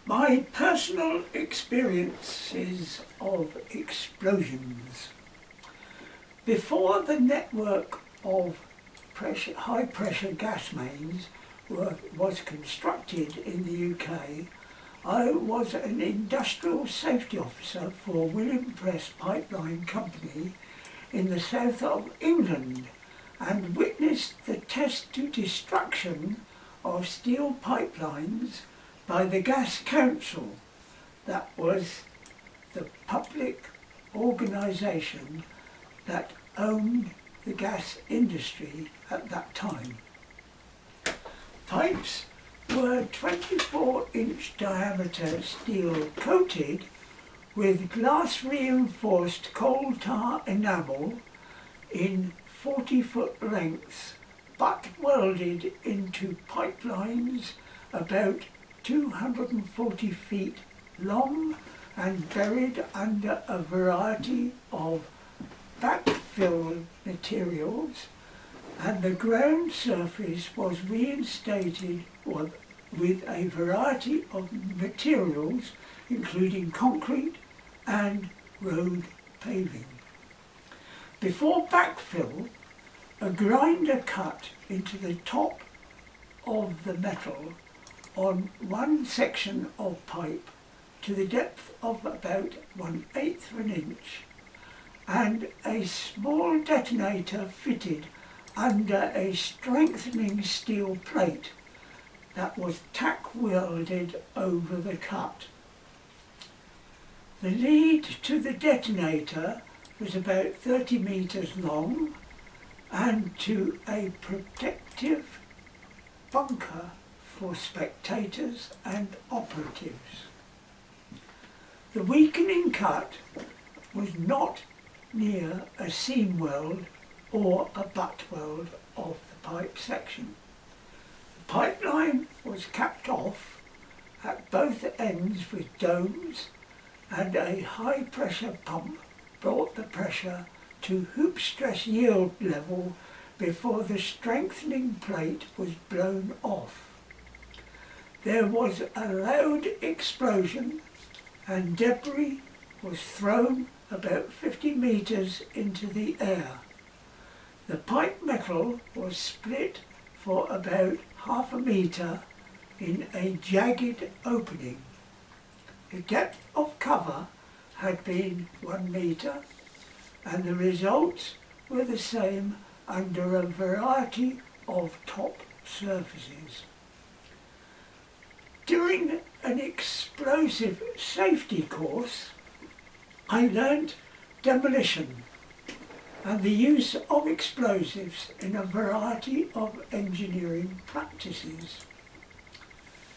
My personal experiences of explosions. Before the network of high pressure gas mains was constructed in the UK, I was an industrial safety officer for William Press Pipeline Company in the south of England and witnessed the test to destruction of steel pipelines by the Gas Council. That was the public organisation that owned the gas industry at that time. Pipes were 24-inch diameter steel coated with glass reinforced coal tar enamel in 40-foot lengths, butt welded into pipelines about 240 feet long and buried under a variety of backfill materials, and the ground surface was reinstated with a variety of materials including concrete and road paving. Before backfill, a grinder cut into the top of the metal on one section of pipe to the depth of about 1/8 of an inch, and a small detonator fitted under a strengthening steel plate that was tack welded over the cut. The lead to the detonator was about 30 metres long and to a protective bunker for spectators and operatives. The weakening cut was not near a seam weld or a butt weld of the pipe section. The pipeline was capped off at both ends with domes, and a high pressure pump brought the pressure to hoop stress yield level before the strengthening plate was blown off. There was a loud explosion and debris was thrown about 50 metres into the air. The pipe metal was split for about half a metre in a jagged opening. The depth of cover had been 1 metre, and the results were the same under a variety of top surfaces. During an explosive safety course, I learnt demolition and the use of explosives in a variety of engineering practices.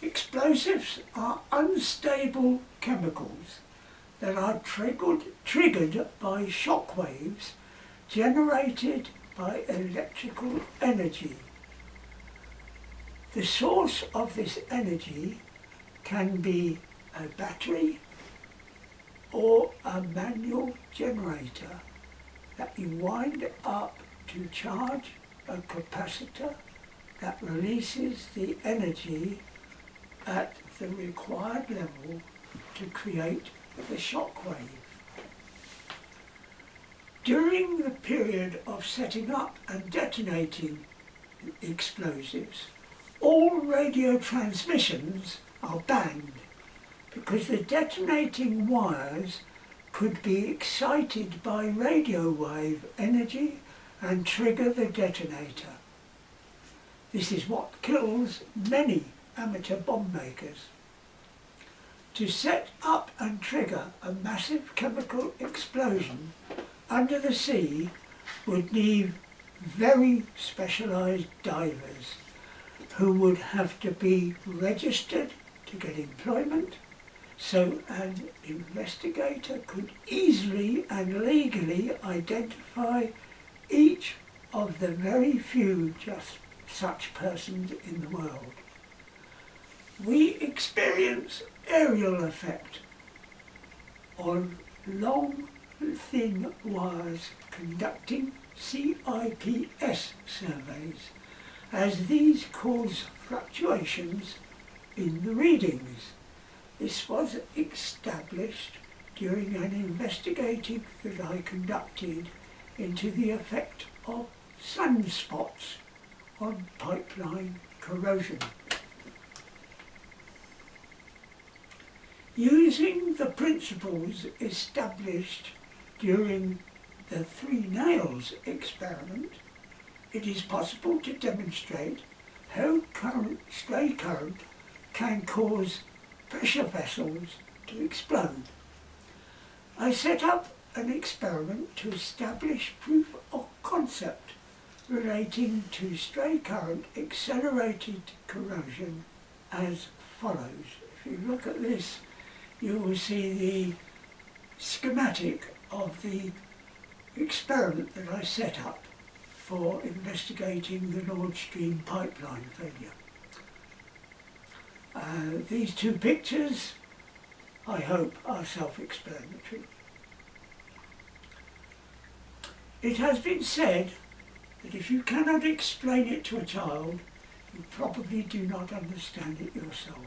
Explosives are unstable chemicals that are triggered by shock waves generated by electrical energy. The source of this energy can be a battery or a manual generator that you wind up to charge a capacitor that releases the energy at the required level to create the shock wave. During the period of setting up and detonating explosives, all radio transmissions are banned because the detonating wires could be excited by radio wave energy and trigger the detonator. This is what kills many amateur bomb makers. To set up and trigger a massive chemical explosion under the sea would need very specialised divers who would have to be registered to get employment, so an investigator could easily and legally identify each of the very few just such persons in the world. We experience aerial effect on long, thin wires conducting CIPS surveys, as these cause fluctuations in the readings. This was established during an investigation that I conducted into the effect of sunspots on pipeline corrosion. Using the principles established during the 3 nails experiment, it is possible to demonstrate how stray current can cause pressure vessels to explode. I set up an experiment to establish proof of concept relating to stray current accelerated corrosion as follows. If you look at this, you will see the schematic of the experiment that I set up for investigating the Nord Stream pipeline failure. These 2 pictures, I hope, are self-explanatory. It has been said that if you cannot explain it to a child, you probably do not understand it yourself.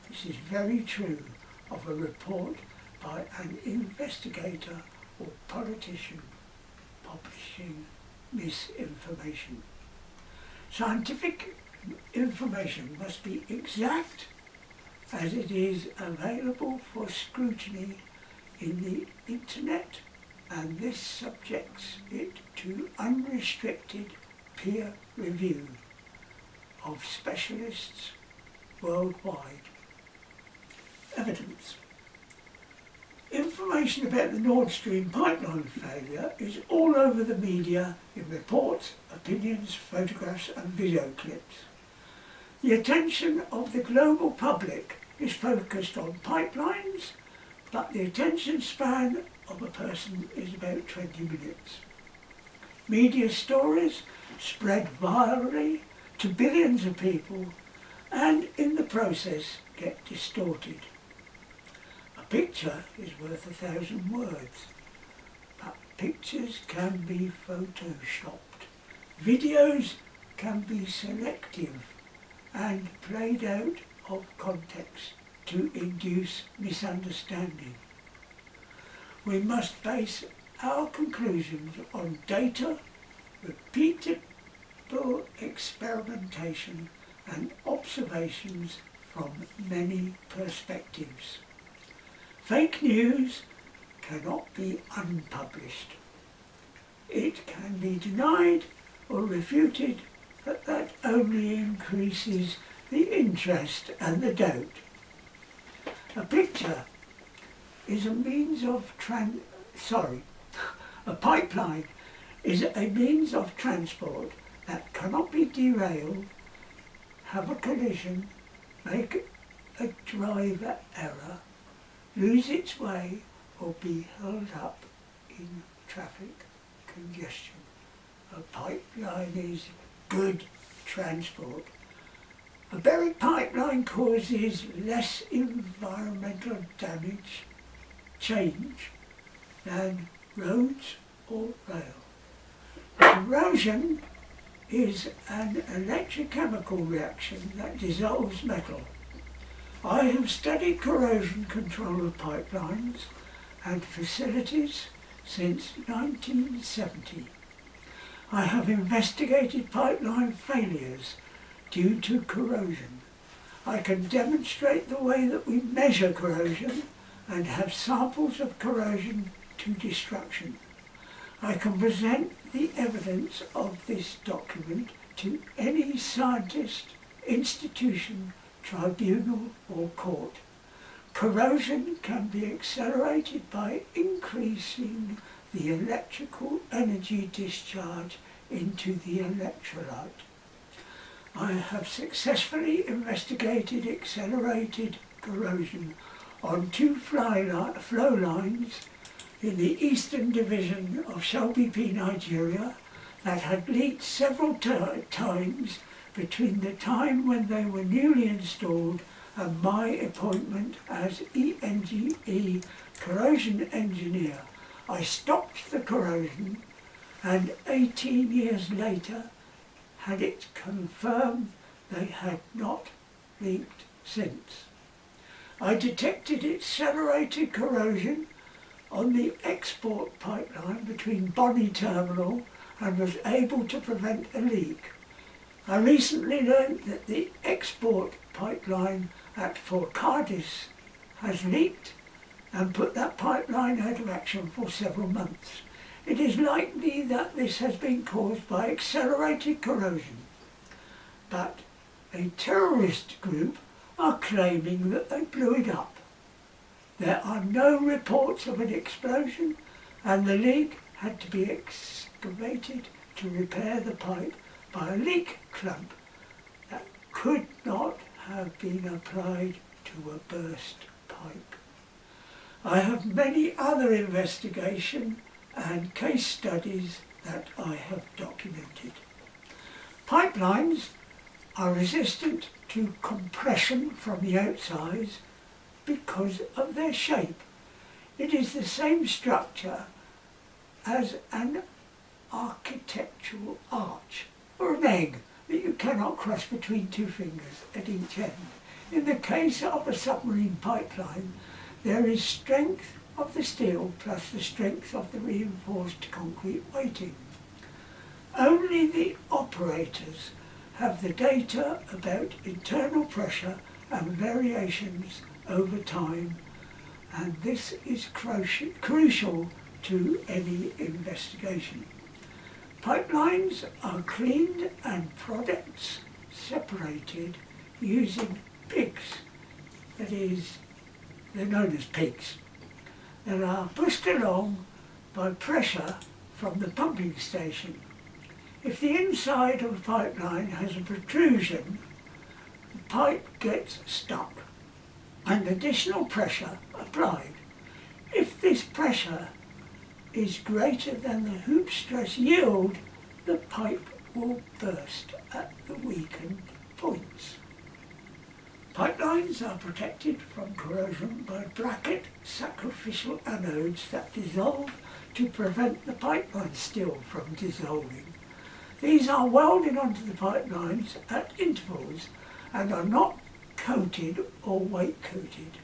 This is very true of a report by an investigator or politician publishing misinformation. Scientific information must be exact as it is available for scrutiny in the internet, and this subjects it to unrestricted peer review of specialists worldwide. Evidence. Information about the Nord Stream pipeline failure is all over the media in reports, opinions, photographs and video clips. The attention of the global public is focused on pipelines, but the attention span of a person is about 20 minutes. Media stories spread virally to billions of people and in the process get distorted. A picture is worth 1,000 words, but pictures can be photoshopped. Videos can be selective and played out of context to induce misunderstanding. We must base our conclusions on data, repeatable experimentation and observations from many perspectives. Fake news cannot be unpublished. It can be denied or refuted, but that only increases the interest and the doubt. A picture is a means of a pipeline is a means of transport that cannot be derailed, have a collision, make a driver error, lose its way or be held up in traffic congestion. A pipeline is good transport. A buried pipeline causes less environmental change than roads or rail. Corrosion is an electrochemical reaction that dissolves metal. I have studied corrosion control of pipelines and facilities since 1970. I have investigated pipeline failures due to corrosion. I can demonstrate the way that we measure corrosion and have samples of corrosion to destruction. I can present the evidence of this document to any scientist, institution, tribunal or court. Corrosion can be accelerated by increasing the electrical energy discharge into the electrolyte. I have successfully investigated accelerated corrosion on 2 flow lines in the Eastern Division of Shelby P, Nigeria that had leaked several times between the time when they were newly installed and my appointment as ENGE corrosion engineer. I stopped the corrosion and 18 years later had it confirmed they had not leaked since. I detected accelerated corrosion on the export pipeline between Bonny Terminal and was able to prevent a leak. I recently learned that the export pipeline at Forcadis has leaked and put that pipeline out of action for several months. It is likely that this has been caused by accelerated corrosion, but a terrorist group are claiming that they blew it up. There are no reports of an explosion, and the leak had to be excavated to repair the pipe by a leak clamp that could not have been applied to a burst pipe. I have many other investigation and case studies that I have documented. Pipelines are resistant to compression from the outside because of their shape. It is the same structure as an architectural arch or an egg that you cannot crush between two fingers at each end. In the case of a submarine pipeline, there is strength of the steel plus the strength of the reinforced concrete weighting. Only the operators have the data about internal pressure and variations over time, and this is crucial to any investigation. Pipelines are cleaned and products separated using pigs, that is, they're known as pigs, that are pushed along by pressure from the pumping station. If the inside of a pipeline has a protrusion, the pipe gets stuck and additional pressure applied. If this pressure is greater than the hoop stress yield, the pipe will burst at the weakened points. Pipelines are protected from corrosion by bracket sacrificial anodes that dissolve to prevent the pipeline steel from dissolving. These are welded onto the pipelines at intervals and are not coated or weight coated.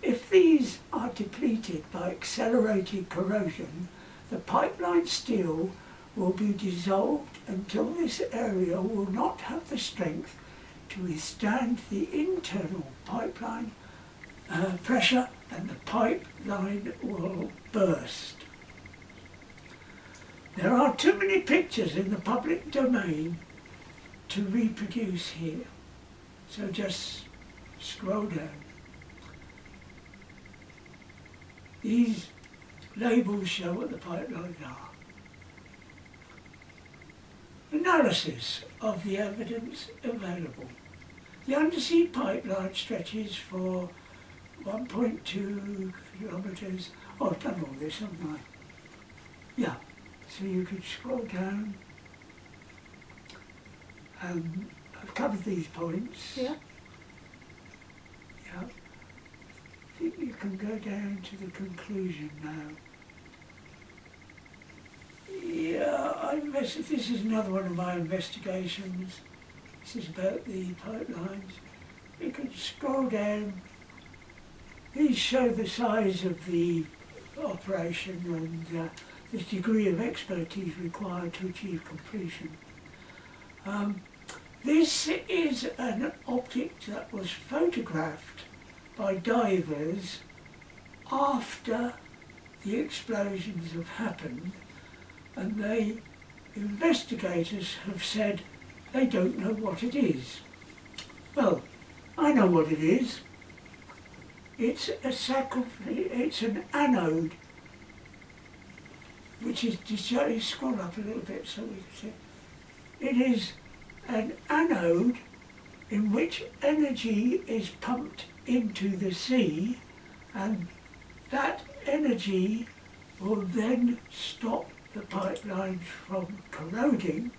If these are depleted by accelerated corrosion, the pipeline steel will be dissolved until this area will not have the strength to withstand the internal pipeline pressure, and the pipeline will burst. There are too many pictures in the public domain to reproduce here, so just scroll down. These labels show what the pipelines are. Analysis of the evidence available. The undersea pipeline stretches for 1.2 kilometres. Oh, I've done all this, haven't I? Yeah, so you could scroll down. I've covered these points. Yeah. Yeah. I think you can go down to the conclusion now. Yeah, this is another one of my investigations. This is about the pipelines. You can scroll down. These show the size of the operation and the degree of expertise required to achieve completion. This is an object that was photographed by divers after the explosions have happened, and investigators have said they don't know what it is. Well, I know what it is. It's an anode, which is, scroll up a little bit so we can see. It is an anode in which energy is pumped into the sea, and that energy will then stop the pipelines from corroding,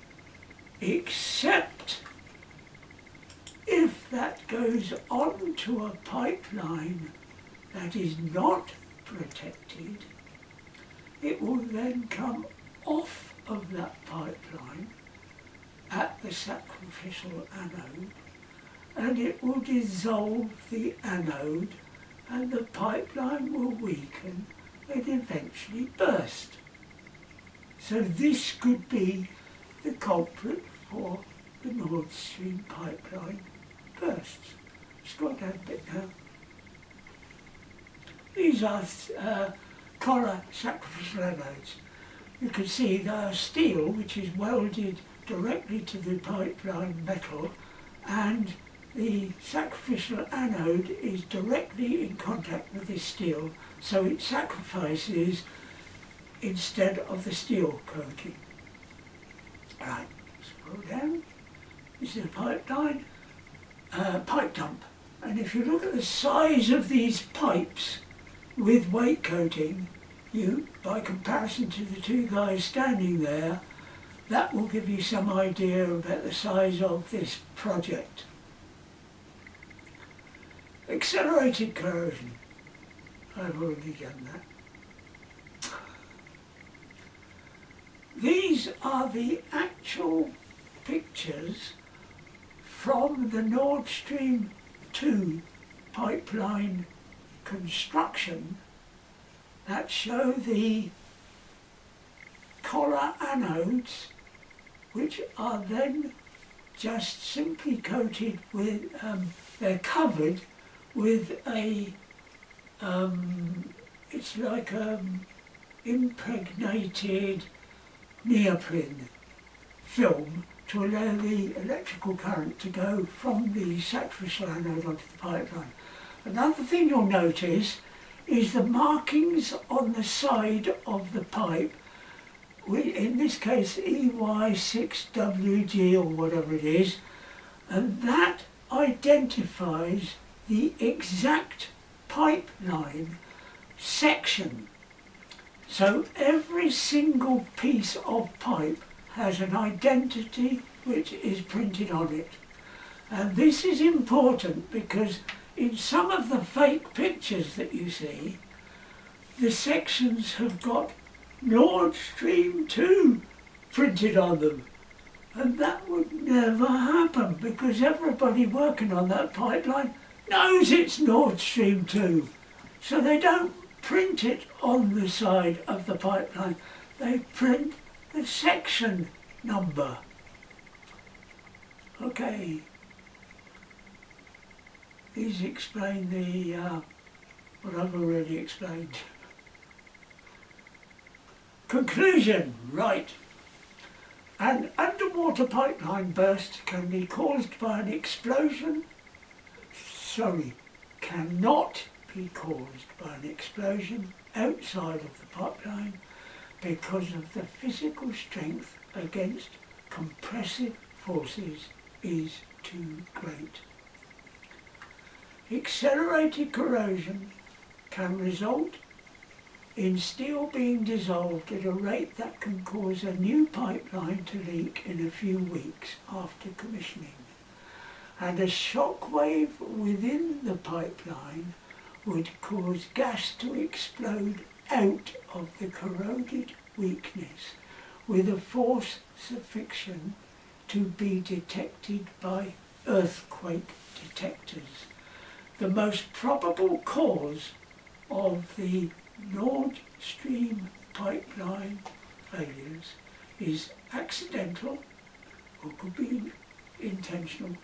except if that goes onto a pipeline that is not protected, it will then come off of that pipeline at the sacrificial anode, and it will dissolve the anode and the pipeline will weaken and eventually burst. So this could be the culprit for the Nord Stream pipeline bursts. Scroll down a bit now. These are collar sacrificial anodes. You can see they are steel, which is welded directly to the pipeline metal, and the sacrificial anode is directly in contact with this steel, so it sacrifices instead of the steel coating. Right, scroll down. This is a pipeline, pipe dump. And if you look at the size of these pipes with weight coating, you, by comparison to the two guys standing there, that will give you some idea about the size of this project. Accelerated corrosion. I've already done that. These are the actual pictures from the Nord Stream 2 pipeline construction that show the collar anodes, which are then just simply coated with, they're covered with a, it's like impregnated neoprene film to allow the electrical current to go from the sacrificial anode onto the pipeline. Another thing you'll notice is the markings on the side of the pipe, in this case EY6WG or whatever it is, and that identifies the exact pipeline section. So every single piece of pipe has an identity which is printed on it. And this is important because in some of the fake pictures that you see, the sections have got Nord Stream 2 printed on them. And that would never happen because everybody working on that pipeline knows it's Nord Stream 2. So they don't print it on the side of the pipeline. They print the section number. Okay. These explain the what I've already explained. Conclusion, right. An underwater pipeline burst can be caused by an explosion, cannot be caused by an explosion outside of the pipeline because of the physical strength against compressive forces is too great. Accelerated corrosion can result in steel being dissolved at a rate that can cause a new pipeline to leak in a few weeks after commissioning. And a shock wave within the pipeline would cause gas to explode out of the corroded weakness with a force sufficient to be detected by earthquake detectors. The most probable cause of the Nord Stream pipeline failures is accidental, or could be intentional,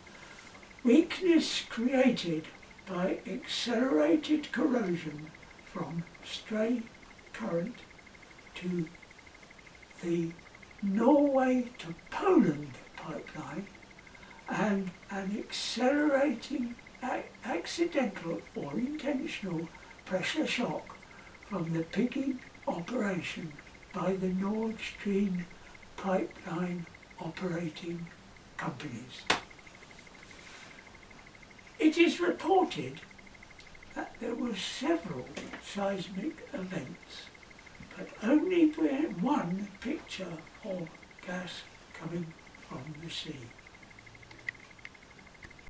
weakness created by accelerated corrosion from stray current to the Norway to Poland pipeline, and an accelerating accidental or intentional pressure shock from the pigging operation by the Nord Stream pipeline operating companies. It is reported that there were several seismic events, but only one picture of gas coming from the sea.